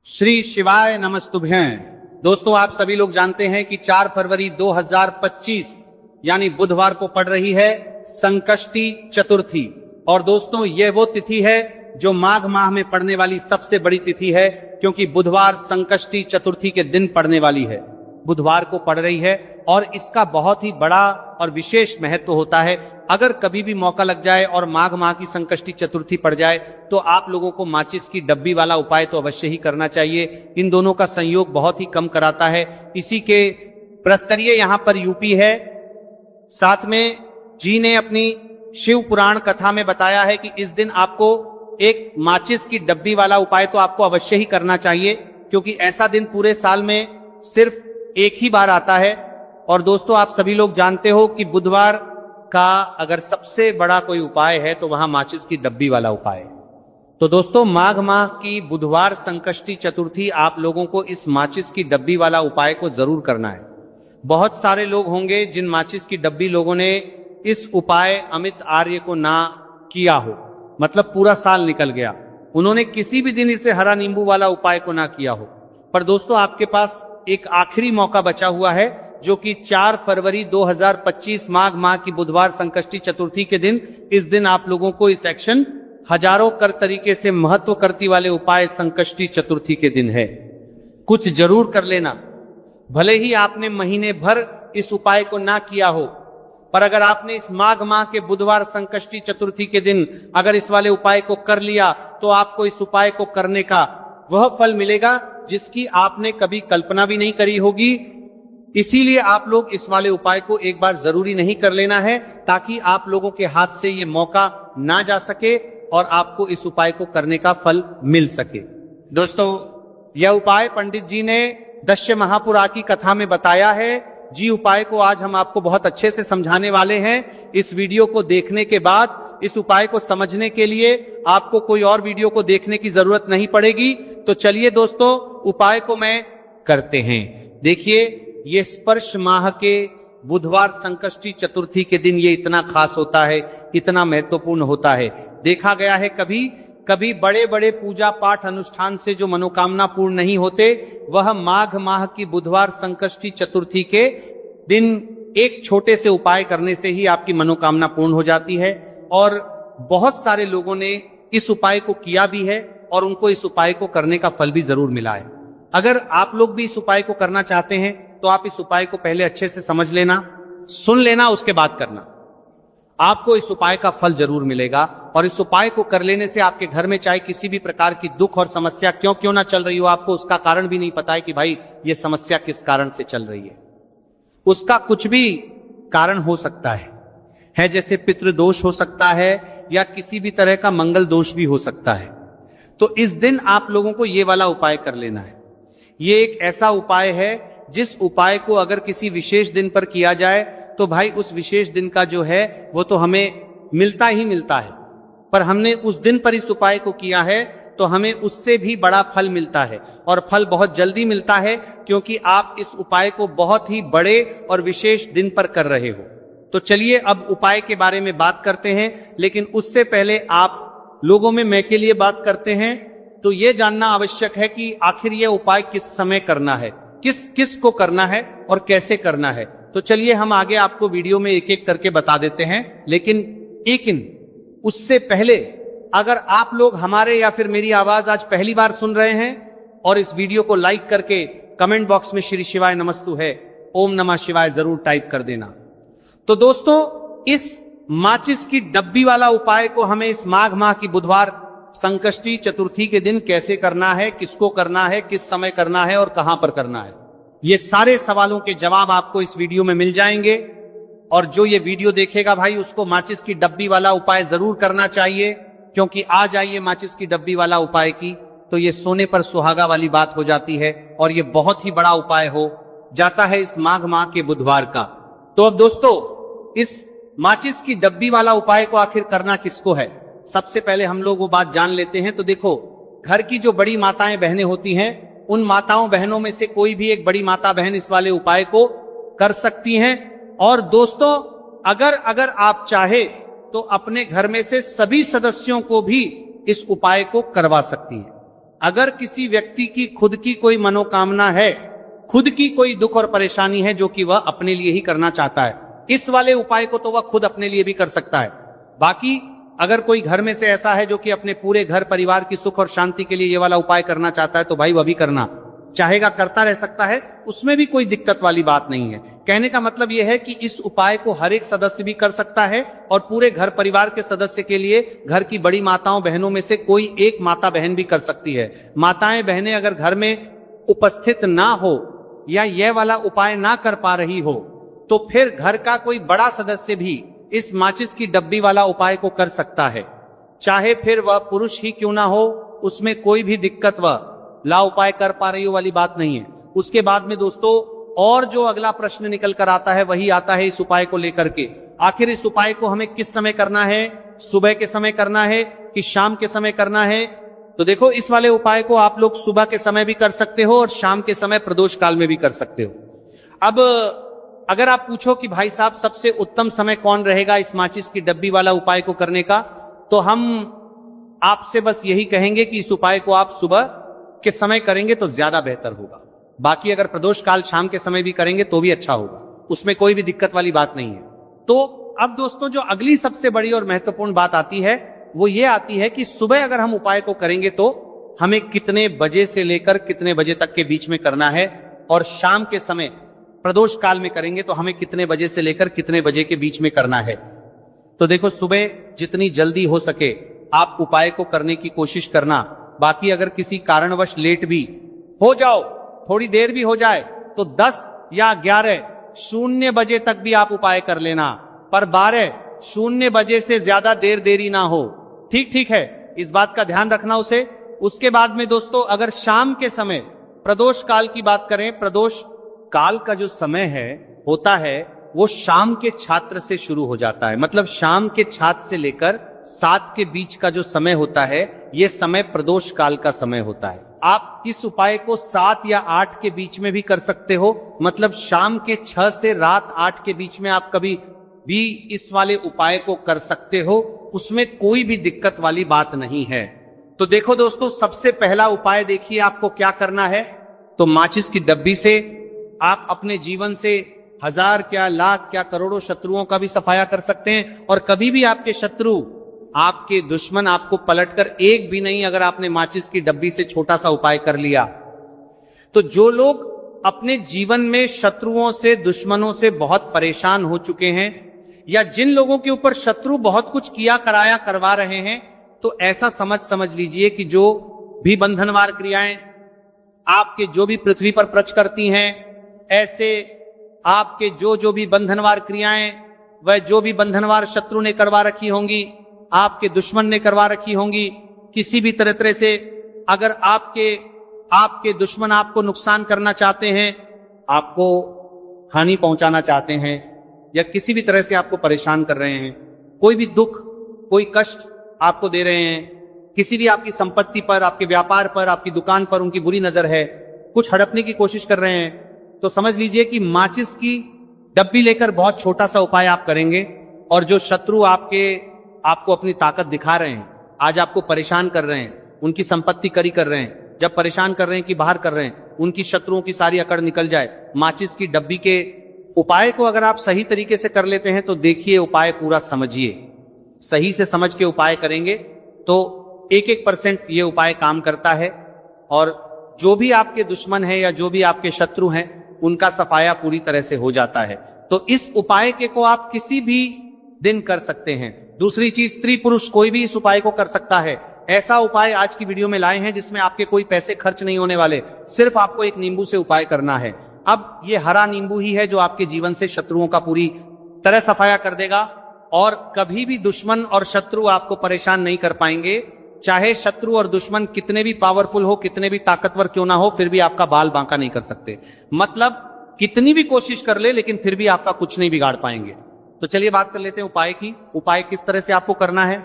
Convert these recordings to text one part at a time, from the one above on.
श्री शिवाय नमस्तुभ्यं। दोस्तों, आप सभी लोग जानते हैं कि 4 फरवरी 2025 यानी बुधवार को पड़ रही है संकष्टी चतुर्थी। और दोस्तों, यह वो तिथि है जो माघ माह में पड़ने वाली सबसे बड़ी तिथि है, क्योंकि बुधवार संकष्टी चतुर्थी के दिन पड़ने वाली है, बुधवार को पड़ रही है। और इसका बहुत ही बड़ा और विशेष महत्व होता है। अगर कभी भी मौका लग जाए और माघ माह की संकष्टी चतुर्थी पड़ जाए तो आप लोगों को माचिस की डब्बी वाला उपाय तो अवश्य ही करना चाहिए। इन दोनों का संयोग बहुत ही कम कराता है। इसी के प्रस्तरीय यहाँ पर यूपी है। साथ में जी ने अपनी शिव पुराण कथा में बताया है कि इस दिन आपको एक माचिस की डब्बी वाला उपाय तो आपको अवश्य ही करना चाहिए, क्योंकि ऐसा दिन पूरे साल में सिर्फ एक ही बार आता है। और दोस्तों, आप सभी लोग जानते हो कि बुधवार का अगर सबसे बड़ा कोई उपाय है तो वहां माचिस की डब्बी वाला उपाय है। तो दोस्तों, माघ माह की बुधवार संकष्टी चतुर्थी आप लोगों को इस माचिस की डब्बी वाला उपाय को जरूर करना है। बहुत सारे लोग होंगे जिन माचिस की डब्बी लोगों ने इस उपाय अमित आर्य को ना किया हो, मतलब पूरा साल निकल गया, उन्होंने किसी भी दिन इसे हरा नींबू वाला उपाय को ना किया हो। पर दोस्तों, आपके पास एक आखिरी मौका बचा हुआ है, जो कि 4 फरवरी 2025 माघ माह की बुधवार संकष्टी चतुर्थी के दिन, इस दिन आप लोगों को इस एक्शन हजारों कर तरीके से महत्व करती वाले उपाय संकष्टी चतुर्थी के दिन है, कुछ जरूर कर लेना। भले ही आपने महीने भर इस उपाय को ना किया हो, पर अगर आपने इस माघ माह के बुधवार संकष्टी चतुर्थी के दिन अगर इस वाले उपाय को कर लिया तो आपको इस उपाय को करने का वह फल मिलेगा जिसकी आपने कभी कल्पना भी नहीं करी होगी। इसीलिए आप लोग इस वाले उपाय को एक बार जरूरी नहीं कर लेना है, ताकि आप लोगों के हाथ से ये मौका ना जा सके और आपको इस उपाय को करने का फल मिल सके। दोस्तों, यह उपाय पंडित जी ने दश्य महापुरा की कथा में बताया है। जी उपाय को आज हम आपको बहुत अच्छे से समझाने वाले हैं। इस वीडियो को देखने के बाद इस उपाय को समझने के लिए आपको कोई और वीडियो को देखने की जरूरत नहीं पड़ेगी। तो चलिए दोस्तों, उपाय को मैं करते हैं। देखिए, ये स्पर्श माह के बुधवार संकष्टी चतुर्थी के दिन ये इतना खास होता है, इतना महत्वपूर्ण होता है। देखा गया है कभी कभी बड़े बड़े पूजा पाठ अनुष्ठान से जो मनोकामना पूर्ण नहीं होते, वह माघ माह की बुधवार संकष्टी चतुर्थी के दिन एक छोटे से उपाय करने से ही आपकी मनोकामना पूर्ण हो जाती है। और बहुत सारे लोगों ने इस उपाय को किया भी है और उनको इस उपाय को करने का फल भी जरूर मिला है। अगर आप लोग भी इस उपाय को करना चाहते हैं तो आप इस उपाय को पहले अच्छे से समझ लेना, सुन लेना, उसके बाद करना। आपको इस उपाय का फल जरूर मिलेगा। और इस उपाय को कर लेने से आपके घर में चाहे किसी भी प्रकार की दुख और समस्या क्यों ना चल रही हो, आपको उसका कारण भी नहीं पता है कि भाई ये समस्या किस कारण से चल रही है, उसका कुछ भी कारण हो सकता है जैसे पितृदोष हो सकता है या किसी भी तरह का मंगल दोष भी हो सकता है। तो इस दिन आप लोगों को ये वाला उपाय कर लेना है। ये एक ऐसा उपाय है जिस उपाय को अगर किसी विशेष दिन पर किया जाए तो भाई उस विशेष दिन का जो है वो तो हमें मिलता ही मिलता है, पर हमने उस दिन पर इस उपाय को किया है तो हमें उससे भी बड़ा फल मिलता है। और फल बहुत जल्दी मिलता है, क्योंकि आप इस उपाय को बहुत ही बड़े और विशेष दिन पर कर रहे हो। तो चलिए अब उपाय के बारे में बात करते हैं, लेकिन उससे पहले आप लोगों में मैं के लिए बात करते हैं। तो ये जानना आवश्यक है कि आखिर ये उपाय किस समय करना है, किस को करना है और कैसे करना है। तो चलिए हम आगे आपको वीडियो में एक एक करके बता देते हैं। लेकिन उससे पहले अगर आप लोग हमारे या फिर मेरी आवाज आज पहली बार सुन रहे हैं और इस वीडियो को लाइक करके कमेंट बॉक्स में श्री शिवाय नमस्तु है, ओम नमः शिवाय जरूर टाइप कर देना। तो दोस्तों, इस माचिस की डब्बी वाला उपाय को हमें इस माघ माह की बुधवार संकष्टी चतुर्थी के दिन कैसे करना है, किसको करना है, किस समय करना है और कहां पर करना है, ये सारे सवालों के जवाब आपको इस वीडियो में मिल जाएंगे। और जो ये वीडियो देखेगा भाई, उसको माचिस की डब्बी वाला उपाय जरूर करना चाहिए, क्योंकि आ जाइए माचिस की डब्बी वाला उपाय की तो ये सोने पर सुहागा वाली बात हो जाती है और ये बहुत ही बड़ा उपाय हो जाता है इस माघ माह के बुधवार का। तो अब दोस्तों, इस माचिस की डब्बी वाला उपाय को आखिर करना किसको है, सबसे पहले हम लोग वो बात जान लेते हैं। तो देखो, घर की जो बड़ी माताएं बहनें होती हैं, उन माताओं बहनों में से कोई भी एक बड़ी माता बहन इस वाले उपाय को कर सकती हैं। और दोस्तों, अगर आप चाहे तो अपने घर में से सभी सदस्यों को भी इस उपाय को करवा सकती हैं। अगर किसी व्यक्ति की खुद की कोई मनोकामना है, खुद की कोई दुख और परेशानी है जो कि वह अपने लिए ही करना चाहता है, इस वाले उपाय को तो वह खुद अपने लिए भी कर सकता है। बाकी अगर कोई घर में से ऐसा है जो कि अपने पूरे घर परिवार की सुख और शांति के लिए ये वाला उपाय करना चाहता है, तो भाई वह भी करना चाहेगा, करता रह सकता है, उसमें भी कोई दिक्कत वाली बात नहीं है। कहने का मतलब यह है कि इस उपाय को हर एक सदस्य भी कर सकता है और पूरे घर परिवार के सदस्य के लिए घर की बड़ी माताओं बहनों में से कोई एक माता बहन भी कर सकती है। माताएं बहनें अगर घर में उपस्थित ना हो या यह वाला उपाय ना कर पा रही हो, तो फिर घर का कोई बड़ा सदस्य भी इस माचिस की डब्बी वाला उपाय को कर सकता है, चाहे फिर वह पुरुष ही क्यों ना हो, उसमें कोई भी दिक्कत वह ला उपाय कर पा रही हो वाली बात नहीं है। उसके बाद में दोस्तों और जो अगला प्रश्न निकल कर आता है वही आता है इस उपाय को लेकर के, आखिर इस उपाय को हमें किस समय करना है, सुबह के समय करना है कि शाम के समय करना है। तो देखो, इस वाले उपाय को आप लोग सुबह के समय भी कर सकते हो और शाम के समय प्रदोष काल में भी कर सकते हो। अब अगर आप पूछो कि भाई साहब सबसे उत्तम समय कौन रहेगा इस माचिस की डब्बी वाला उपाय को करने का, तो हम आपसे बस यही कहेंगे कि इस उपाय को आप सुबह के समय करेंगे तो ज्यादा बेहतर होगा। बाकी अगर प्रदोष काल शाम के समय भी करेंगे तो भी अच्छा होगा, उसमें कोई भी दिक्कत वाली बात नहीं है। तो अब दोस्तों जो अगली सबसे बड़ी और महत्वपूर्ण बात आती है वो ये आती है कि सुबह अगर हम उपाय को करेंगे तो हमें कितने बजे से लेकर कितने बजे तक के बीच में करना है, और शाम के समय प्रदोष काल में करेंगे तो हमें कितने बजे से लेकर कितने बजे के बीच में करना है। तो देखो, सुबह जितनी जल्दी हो सके आप उपाय को करने की कोशिश करना। बाकी अगर किसी कारणवश लेट भी हो जाओ, थोड़ी देर भी हो जाए, तो 10 या 11:00 बजे तक भी आप उपाय कर लेना, पर 12:00 बजे से ज्यादा देरी ना हो। ठीक है, इस बात का ध्यान रखना उसे। उसके बाद में दोस्तों अगर शाम के समय प्रदोष काल की बात करें, प्रदोष काल का जो समय है होता है वो शाम के छात्र से शुरू हो जाता है। मतलब शाम के छात्र से लेकर 7 के बीच का जो समय होता है, यह समय प्रदोष काल का समय होता है। आप इस उपाय को 7 या 8 के बीच में भी कर सकते हो। मतलब शाम के 6 से रात 8 के बीच में आप कभी भी इस वाले उपाय को कर सकते हो, उसमें कोई भी दिक्कत वाली बात नहीं है। तो देखो दोस्तों, सबसे पहला उपाय देखिए आपको क्या करना है। तो माचिस की डब्बी से आप अपने जीवन से 1000 क्या लाख क्या करोड़ों शत्रुओं का भी सफाया कर सकते हैं। और कभी भी आपके शत्रु, आपके दुश्मन आपको पलटकर एक भी नहीं, अगर आपने माचिस की डब्बी से छोटा सा उपाय कर लिया, तो जो लोग अपने जीवन में शत्रुओं से, दुश्मनों से बहुत परेशान हो चुके हैं, या जिन लोगों के ऊपर शत्रु बहुत कुछ किया कराया करवा रहे हैं, तो ऐसा समझ लीजिए कि जो भी बंधनवार क्रियाएं आपके जो भी पृथ्वी पर प्रच करती हैं, ऐसे आपके जो भी बंधनवार क्रियाएं वह जो भी बंधनवार शत्रु ने करवा रखी होंगी, आपके दुश्मन ने करवा रखी होंगी, किसी भी तरह से अगर आपके दुश्मन आपको नुकसान करना चाहते हैं, आपको हानि पहुंचाना चाहते हैं, या किसी भी तरह से आपको परेशान कर रहे हैं, कोई भी दुख कोई कष्ट आपको दे रहे हैं, किसी भी आपकी संपत्ति पर, आपके व्यापार पर, आपकी दुकान पर उनकी बुरी नजर है, कुछ हड़पने की कोशिश कर रहे हैं, तो समझ लीजिए कि माचिस की डब्बी लेकर बहुत छोटा सा उपाय आप करेंगे। और जो शत्रु आपको अपनी ताकत दिखा रहे हैं, आज आपको परेशान कर रहे हैं, उनकी संपत्ति करी कर रहे हैं, जब परेशान कर रहे हैं कि बाहर कर रहे हैं, उनकी शत्रुओं की सारी अकड़ निकल जाए। माचिस की डब्बी के उपाय को अगर आप सही तरीके से कर लेते हैं तो देखिए, उपाय पूरा समझिए, सही से समझ के उपाय करेंगे तो 1% ये उपाय काम करता है। और जो भी आपके दुश्मन है या जो भी आपके शत्रु हैं, उनका सफाया पूरी तरह से हो जाता है। तो इस उपाय के को आप किसी भी दिन कर सकते हैं। दूसरी चीज, स्त्री पुरुष कोई भी इस उपाय को कर सकता है। ऐसा उपाय आज की वीडियो में लाए हैं जिसमें आपके कोई पैसे खर्च नहीं होने वाले, सिर्फ आपको एक नींबू से उपाय करना है। अब ये हरा नींबू ही है जो आपके जीवन से शत्रुओं का पूरी तरह सफाया कर देगा, और कभी भी दुश्मन और शत्रु आपको परेशान नहीं कर पाएंगे। चाहे शत्रु और दुश्मन कितने भी पावरफुल हो, कितने भी ताकतवर क्यों ना हो, फिर भी आपका बाल बांका नहीं कर सकते। मतलब कितनी भी कोशिश कर ले, लेकिन फिर भी आपका कुछ नहीं बिगाड़ पाएंगे। तो चलिए बात कर लेते हैं उपाय की। उपाय किस तरह से आपको करना है,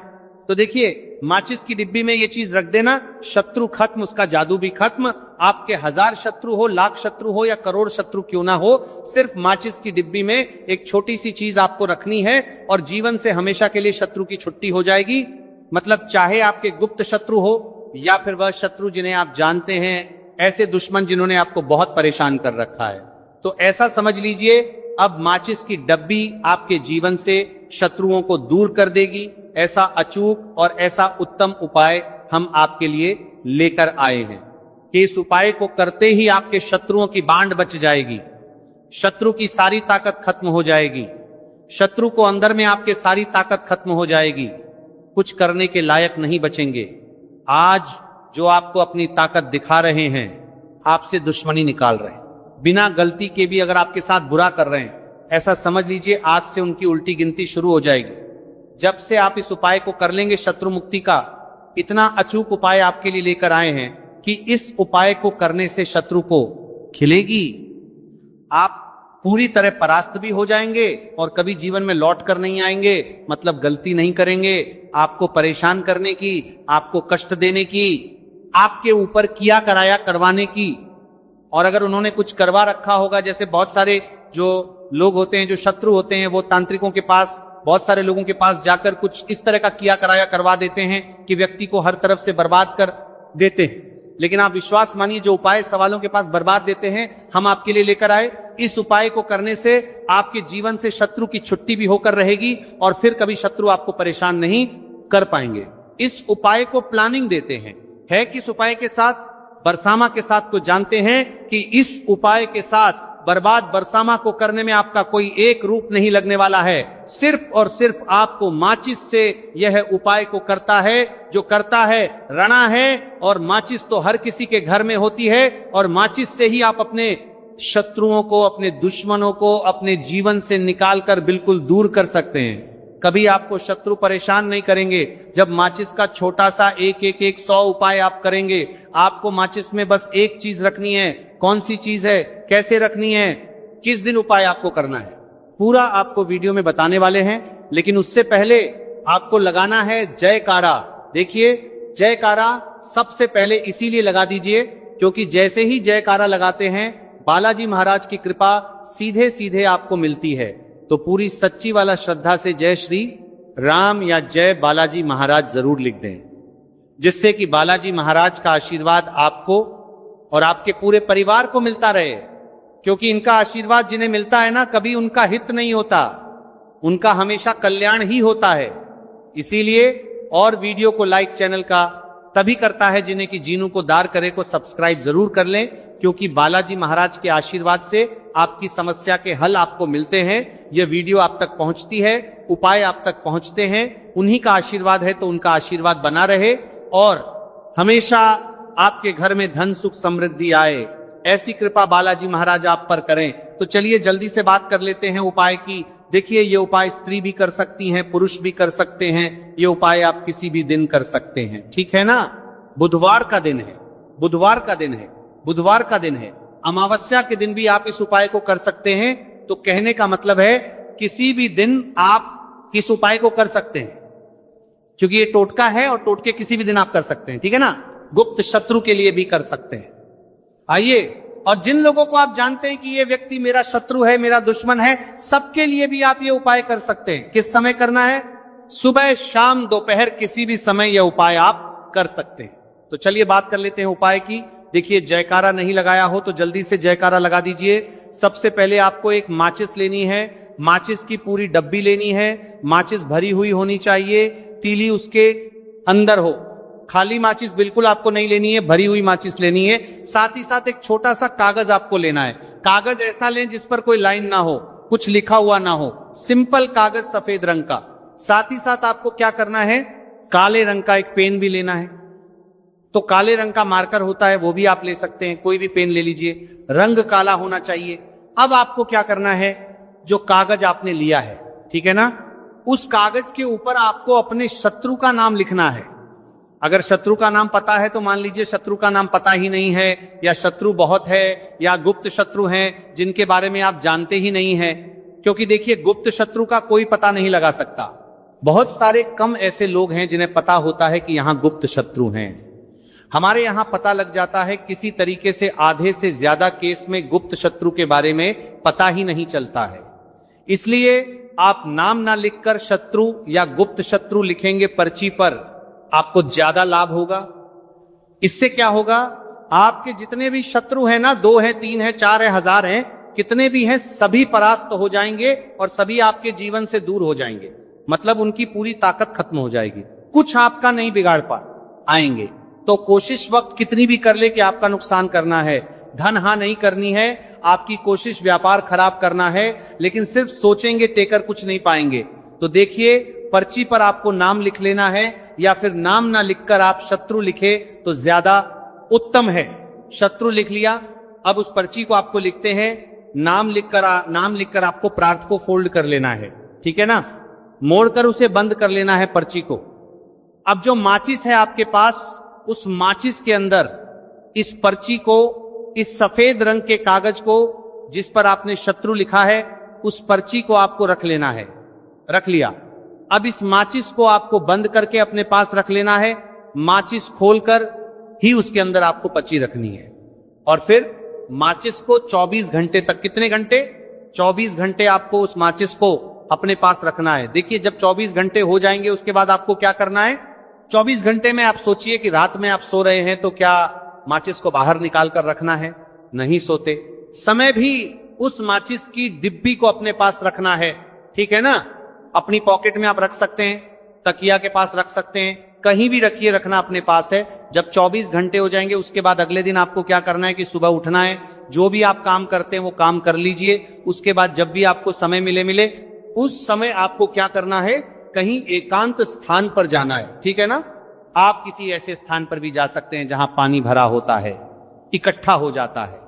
तो देखिए, माचिस की डिब्बी में ये चीज रख देना, शत्रु खत्म, उसका जादू भी खत्म। आपके 1000 शत्रु हो, लाख शत्रु हो या करोड़ शत्रु क्यों ना हो, सिर्फ माचिस की डिब्बी में एक छोटी सी चीज आपको रखनी है और जीवन से हमेशा के लिए शत्रु की छुट्टी हो जाएगी। मतलब चाहे आपके गुप्त शत्रु हो, या फिर वह शत्रु जिन्हें आप जानते हैं, ऐसे दुश्मन जिन्होंने आपको बहुत परेशान कर रखा है। तो ऐसा समझ लीजिए, अब माचिस की डब्बी आपके जीवन से शत्रुओं को दूर कर देगी। ऐसा अचूक और ऐसा उत्तम उपाय हम आपके लिए लेकर आए हैं कि इस उपाय को करते ही आपके शत्रुओं की बांड बच जाएगी, शत्रु की सारी ताकत खत्म हो जाएगी, शत्रु को अंदर में आपके सारी ताकत खत्म हो जाएगी, कुछ करने के लायक नहीं बचेंगे। आज जो आपको अपनी ताकत दिखा रहे हैं, आपसे दुश्मनी निकाल रहे हैं, बिना गलती के भी अगर आपके साथ बुरा कर रहे हैं, ऐसा समझ लीजिए आज से उनकी उल्टी गिनती शुरू हो जाएगी। जब से आप इस उपाय को कर लेंगे, शत्रु मुक्ति का इतना अचूक उपाय आपके लिए लेकर आए हैं कि इस उपाय को करने से शत्रु को खिलेगी, आप पूरी तरह परास्त भी हो जाएंगे और कभी जीवन में लौट कर नहीं आएंगे। मतलब गलती नहीं करेंगे, आपको परेशान करने की, आपको कष्ट देने की, आपके ऊपर किया कराया करवाने की। और अगर उन्होंने कुछ करवा रखा होगा, जैसे बहुत सारे जो लोग होते हैं, जो शत्रु होते हैं, वो तांत्रिकों के पास, बहुत सारे लोगों के पास जाकर कुछ इस तरह का किया कराया करवा देते हैं कि व्यक्ति को हर तरफ से बर्बाद कर देते हैं। लेकिन आप विश्वास मानिए, जो उपाय सवालों के पास बर्बाद देते हैं, हम आपके लिए लेकर आए। इस उपाय को करने से आपके जीवन से शत्रु की छुट्टी भी होकर रहेगी और फिर कभी शत्रु आपको परेशान नहीं कर पाएंगे। इस उपाय को प्लानिंग देते हैं, है किस उपाय के साथ? बरसामा के साथ। तो जानते हैं कि इस उपाय के साथ बर्बाद बरसामा को करने में आपका कोई एक रूप नहीं लगने वाला है। सिर्फ और सिर्फ आपको माचिस से यह उपाय को करता है। जो करता है रणा है, और माचिस तो हर किसी के घर में होती है, और माचिस से ही आप अपने शत्रुओं को, अपने दुश्मनों को अपने जीवन से निकालकर बिल्कुल दूर कर सकते हैं। कभी आपको शत्रु परेशान नहीं करेंगे। जब माचिस का छोटा सा एक 100 उपाय आप करेंगे, आपको माचिस में बस एक चीज रखनी है। कौन सी चीज है, कैसे रखनी है, किस दिन उपाय आपको करना है, पूरा आपको वीडियो में बताने वाले हैं। लेकिन उससे पहले आपको लगाना है जयकारा। देखिए, जयकारा सबसे पहले इसीलिए लगा दीजिए क्योंकि जैसे ही जयकारा लगाते हैं, बालाजी महाराज की कृपा सीधे सीधे आपको मिलती है। तो पूरी सच्ची वाला श्रद्धा से जय श्री राम या जय बालाजी महाराज जरूर लिख दें, जिससे कि बालाजी महाराज का आशीर्वाद आपको और आपके पूरे परिवार को मिलता रहे। क्योंकि इनका आशीर्वाद जिन्हें मिलता है ना, कभी उनका हित नहीं होता, उनका हमेशा कल्याण ही होता है। इसीलिए और वीडियो को लाइक चैनल का तभी करता है जिन्हें कि जीनू को दार करे को सब्सक्राइब जरूर कर लें, क्योंकि बालाजी महाराज के आशीर्वाद से आपकी समस्या के हल आपको मिलते हैं। यह वीडियो आप तक पहुंचती है, उपाय आप तक पहुंचते हैं, उन्हीं का आशीर्वाद है। तो उनका आशीर्वाद बना रहे और हमेशा आपके घर में धन सुख समृद्धि आए, ऐसी कृपा बालाजी महाराज आप पर करें। तो चलिए जल्दी से बात कर लेते हैं उपाय की। देखिए, ये उपाय स्त्री भी कर सकती हैं, पुरुष भी कर सकते हैं। ये उपाय आप किसी भी दिन कर सकते हैं, ठीक है ना। बुधवार का दिन है, बुधवार का दिन है, बुधवार का दिन है, अमावस्या के दिन भी आप इस उपाय को कर सकते हैं। तो कहने का मतलब है किसी भी दिन आप इस उपाय को कर सकते हैं, क्योंकि ये टोटका है और टोटके किसी भी दिन आप कर सकते हैं, ठीक है ना। गुप्त शत्रु के लिए भी कर सकते हैं। आइए, और जिन लोगों को आप जानते हैं कि ये व्यक्ति मेरा शत्रु है, मेरा दुश्मन है, सबके लिए भी आप ये उपाय कर सकते हैं। किस समय करना है? सुबह, शाम, दोपहर, किसी भी समय यह उपाय आप कर सकते हैं। तो चलिए बात कर लेते हैं उपाय की। देखिए, जयकारा नहीं लगाया हो तो जल्दी से जयकारा लगा दीजिए। सबसे पहले आपको एक माचिस लेनी है, माचिस की पूरी डब्बी लेनी है। माचिस भरी हुई होनी चाहिए, तीली उसके अंदर हो। खाली माचिस बिल्कुल आपको नहीं लेनी है, भरी हुई माचिस लेनी है। साथ ही साथ एक छोटा सा कागज आपको लेना है। कागज ऐसा लें जिस पर कोई लाइन ना हो, कुछ लिखा हुआ ना हो, सिंपल कागज सफेद रंग का। साथ ही साथ आपको क्या करना है, काले रंग का एक पेन भी लेना है। तो काले रंग का मार्कर होता है, वो भी आप ले सकते हैं, कोई भी पेन ले लीजिए, रंग काला होना चाहिए। अब आपको क्या करना है, जो कागज आपने लिया है, ठीक है ना, उस कागज के ऊपर आपको अपने शत्रु का नाम लिखना है। अगर शत्रु का नाम पता है तो मान लीजिए शत्रु का नाम पता ही नहीं है, या शत्रु बहुत है, या गुप्त शत्रु हैं जिनके बारे में आप जानते ही नहीं हैं। क्योंकि देखिए, गुप्त शत्रु का कोई पता नहीं लगा सकता। बहुत सारे कम ऐसे लोग हैं जिन्हें पता होता है कि यहां गुप्त शत्रु हैं। हमारे यहां पता लग जाता है किसी तरीके से, आधे से ज्यादा केस में गुप्त शत्रु के बारे में पता ही नहीं चलता है। इसलिए आप नाम ना लिखकर शत्रु या गुप्त शत्रु लिखेंगे पर्ची पर, आपको ज्यादा लाभ होगा। इससे क्या होगा, आपके जितने भी शत्रु हैं ना, 2 है, 3 है, 4 है, 1000 हैं, कितने भी हैं, सभी परास्त हो जाएंगे और सभी आपके जीवन से दूर हो जाएंगे। मतलब उनकी पूरी ताकत खत्म हो जाएगी, कुछ आपका नहीं बिगाड़ आएंगे। तो कोशिश वक्त कितनी भी कर ले कि आपका नुकसान करना है, धन हां नहीं करनी है, आपकी कोशिश व्यापार खराब करना है, लेकिन सिर्फ सोचेंगे टेकर कुछ नहीं पाएंगे। तो देखिए, पर्ची पर आपको नाम लिख लेना है, या फिर नाम ना लिखकर आप शत्रु लिखे तो ज्यादा उत्तम है। शत्रु लिख लिया, अब उस पर्ची को आपको लिखते हैं, नाम लिखकर आपको प्रार्थ को फोल्ड कर लेना है, ठीक है ना, मोड़कर उसे बंद कर लेना है पर्ची को। अब जो माचिस है आपके पास, उस माचिस के अंदर इस पर्ची को, इस सफेद रंग के कागज को जिस पर आपने शत्रु लिखा है, उस पर्ची को आपको रख लेना है। रख लिया, अब इस माचिस को आपको बंद करके अपने पास रख लेना है। माचिस खोलकर ही उसके अंदर आपको पर्ची रखनी है, और फिर माचिस को 24 घंटे तक, कितने घंटे, 24 घंटे आपको उस माचिस को अपने पास रखना है। देखिए, जब 24 घंटे हो जाएंगे उसके बाद आपको क्या करना है, 24 घंटे में आप सोचिए कि रात में आप सो रहे हैं तो क्या माचिस को बाहर निकाल कर रखना है, नहीं सोते। समय भी उस माचिस की डिब्बी को अपने पास रखना है, ठीक है ना, अपनी पॉकेट में आप रख सकते हैं, तकिया के पास रख सकते हैं, कहीं भी रखिए, रखना अपने पास है। जब 24 घंटे हो जाएंगे उसके बाद अगले दिन आपको क्या करना है कि सुबह उठना है, जो भी आप काम करते हैं वो काम कर लीजिए। उसके बाद जब भी आपको समय मिले उस समय आपको क्या करना है, कहीं एकांत स्थान पर जाना है, ठीक है ना। आप किसी ऐसे स्थान पर भी जा सकते हैं जहां पानी भरा होता है, इकट्ठा हो जाता है,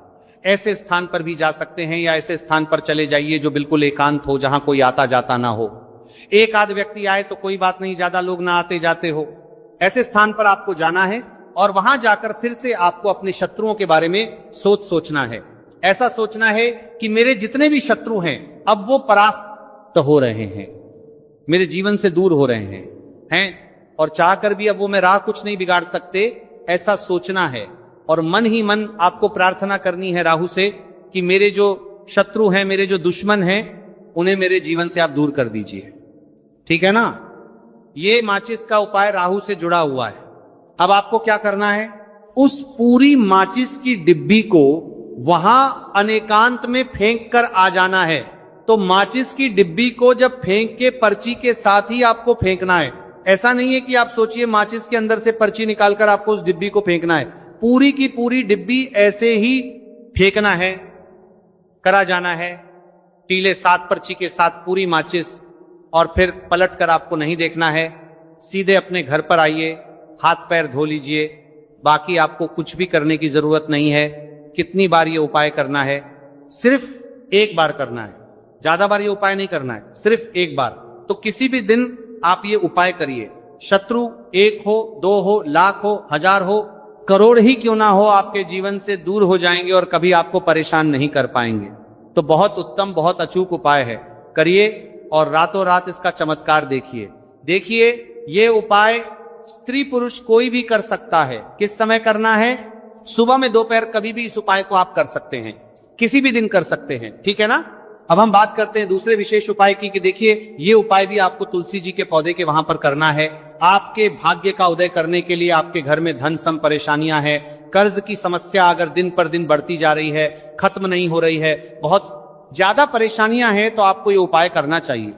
ऐसे स्थान पर भी जा सकते हैं, या ऐसे स्थान पर चले जाइए जो बिल्कुल एकांत हो, जहां कोई आता जाता ना हो। एक आध व्यक्ति आए तो कोई बात नहीं, ज्यादा लोग ना आते जाते हो, ऐसे स्थान पर आपको जाना है, और वहां जाकर फिर से आपको अपने शत्रुओं के बारे में सोचना है। ऐसा सोचना है कि मेरे जितने भी शत्रु हैं अब वो परास्त हो रहे हैं, मेरे जीवन से दूर हो रहे हैं, और चाहकर भी अब वो मैं राह कुछ नहीं बिगाड़ सकते, ऐसा सोचना है। और मन ही मन आपको प्रार्थना करनी है राहु से कि मेरे जो शत्रु हैं, मेरे जो दुश्मन हैं, उन्हें मेरे जीवन से आप दूर कर दीजिए, ठीक है ना। ये माचिस का उपाय राहु से जुड़ा हुआ है। अब आपको क्या करना है, उस पूरी माचिस की डिब्बी को वहां अनेकांत में फेंक कर आ जाना है। तो माचिस की डिब्बी को जब फेंक के पर्ची के साथ ही आपको फेंकना है। ऐसा नहीं है कि आप सोचिए माचिस के अंदर से पर्ची निकालकर आपको उस डिब्बी को फेंकना है, पूरी की पूरी डिब्बी ऐसे ही फेंकना है, करा जाना है, टीले 7 पर्ची के साथ पूरी माचिस, और फिर पलट कर आपको नहीं देखना है, सीधे अपने घर पर आइए, हाथ पैर धो लीजिए, बाकी आपको कुछ भी करने की जरूरत नहीं है। कितनी बार ये उपाय करना है, सिर्फ एक बार करना है, ज्यादा बार ये उपाय नहीं करना है, सिर्फ एक बार। तो किसी भी दिन आप ये उपाय करिए, शत्रु 1 हो, 2 हो, लाख हो, 1000 हो, करोड़ ही क्यों ना हो, आपके जीवन से दूर हो जाएंगे और कभी आपको परेशान नहीं कर पाएंगे। तो बहुत उत्तम, बहुत अचूक उपाय है, करिए और रातों रात इसका चमत्कार देखिए। देखिए, ये उपाय स्त्री पुरुष कोई भी कर सकता है। किस समय करना है, सुबह में, दोपहर, कभी भी इस उपाय को आप कर सकते हैं, किसी भी दिन कर सकते हैं, ठीक है ना। अब हम बात करते हैं दूसरे विशेष उपाय की, कि देखिए, ये उपाय भी आपको तुलसी जी के पौधे के वहां पर करना है। आपके भाग्य का उदय करने के लिए, आपके घर में धन सम परेशानियां हैं, कर्ज की समस्या अगर दिन पर दिन बढ़ती जा रही है, खत्म नहीं हो रही है, बहुत ज्यादा परेशानियां हैं, तो आपको ये उपाय करना चाहिए।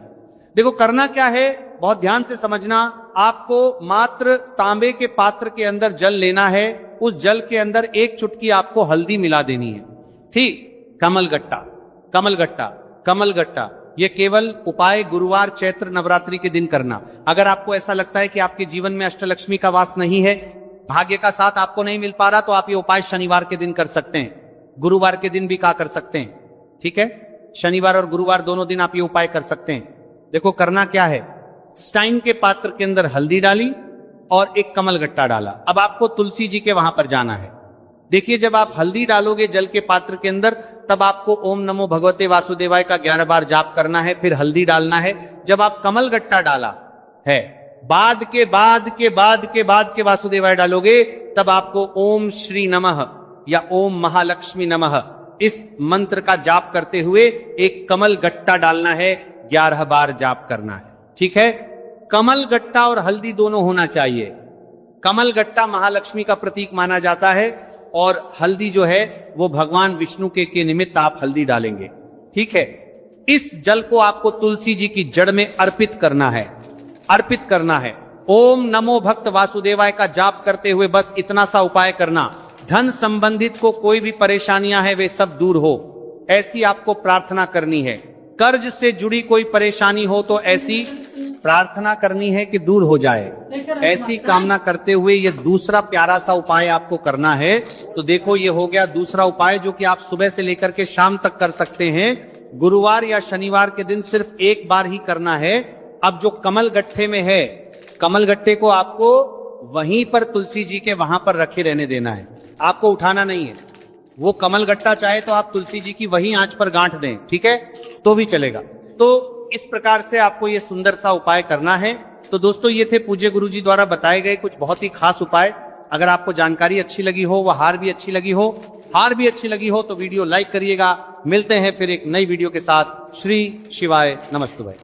देखो करना क्या है, बहुत ध्यान से समझना। आपको मात्र तांबे के पात्र के अंदर जल लेना है, उस जल के अंदर 1 चुटकी आपको हल्दी मिला देनी है, ठीक। कमलगट्टा, कमलगट्टा, कमलगट्टा, ये केवल उपाय गुरुवार चैत्र नवरात्रि के दिन करना। अगर आपको ऐसा लगता है कि आपके जीवन में अष्टलक्ष्मी का वास नहीं है, भाग्य का साथ आपको नहीं मिल पा रहा, तो आप ये उपाय शनिवार के दिन कर सकते हैं, गुरुवार के दिन भी कर सकते हैं, ठीक है। शनिवार और गुरुवार दोनों दिन आप ये उपाय कर सकते हैं। देखो करना क्या है, स्टाइन के पात्र के अंदर हल्दी डाली और एक कमलगट्टा डाला। अब आपको तुलसी जी के वहां पर जाना है। देखिए, जब आप हल्दी डालोगे जल के पात्र के अंदर, तब आपको ओम नमो भगवते वासुदेवाय का 11 बार जाप करना है, फिर हल्दी डालना है। जब आप कमलगट्टा डाला है, बाद के वासुदेवाय डालोगे, तब आपको ओम श्री नमः या ओम महालक्ष्मी नमः इस मंत्र का जाप करते हुए एक कमलगट्टा डालना है, 11 बार जाप करना है, ठीक है। कमलगट्टा और हल्दी दोनों होना चाहिए। कमल गट्टा महालक्ष्मी का प्रतीक माना जाता है और हल्दी जो है वो भगवान विष्णु के निमित्त आप हल्दी डालेंगे। ठीक है, इस जल को आपको तुलसी जी की जड़ में अर्पित करना है, अर्पित करना है। ओम नमो भक्त वासुदेवाय का जाप करते हुए बस इतना सा उपाय करना, धन संबंधित को कोई भी परेशानियां हैं वे सब दूर हो, ऐसी आपको प्रार्थना करनी है। कर्ज से जुड़ी कोई परेशानी हो तो ऐसी प्रार्थना करनी है कि दूर हो जाए, ऐसी कामना करते हुए ये दूसरा प्यारा सा उपाय आपको करना है। तो देखो ये हो गया दूसरा उपाय जो कि आप सुबह से लेकर के शाम तक कर सकते हैं। गुरुवार या शनिवार के दिन सिर्फ एक बार ही करना है। अब जो कमल गट्ठे में है, कमल गट्टे को आपको वहीं पर तुलसी जी के वहां पर रखे रहने देना है, आपको उठाना नहीं है। वो कमल गट्टा चाहे तो आप तुलसी जी की वहीं आंच पर गांठ दें, ठीक है, तो भी चलेगा। तो इस प्रकार से आपको ये सुंदर सा उपाय करना है। तो दोस्तों ये थे पूज्य गुरुजी द्वारा बताए गए कुछ बहुत ही खास उपाय। अगर आपको जानकारी अच्छी लगी हो, वह हार भी अच्छी लगी हो तो वीडियो लाइक करिएगा। मिलते हैं फिर एक नई वीडियो के साथ। श्री शिवाय नमस्तुभ्यं।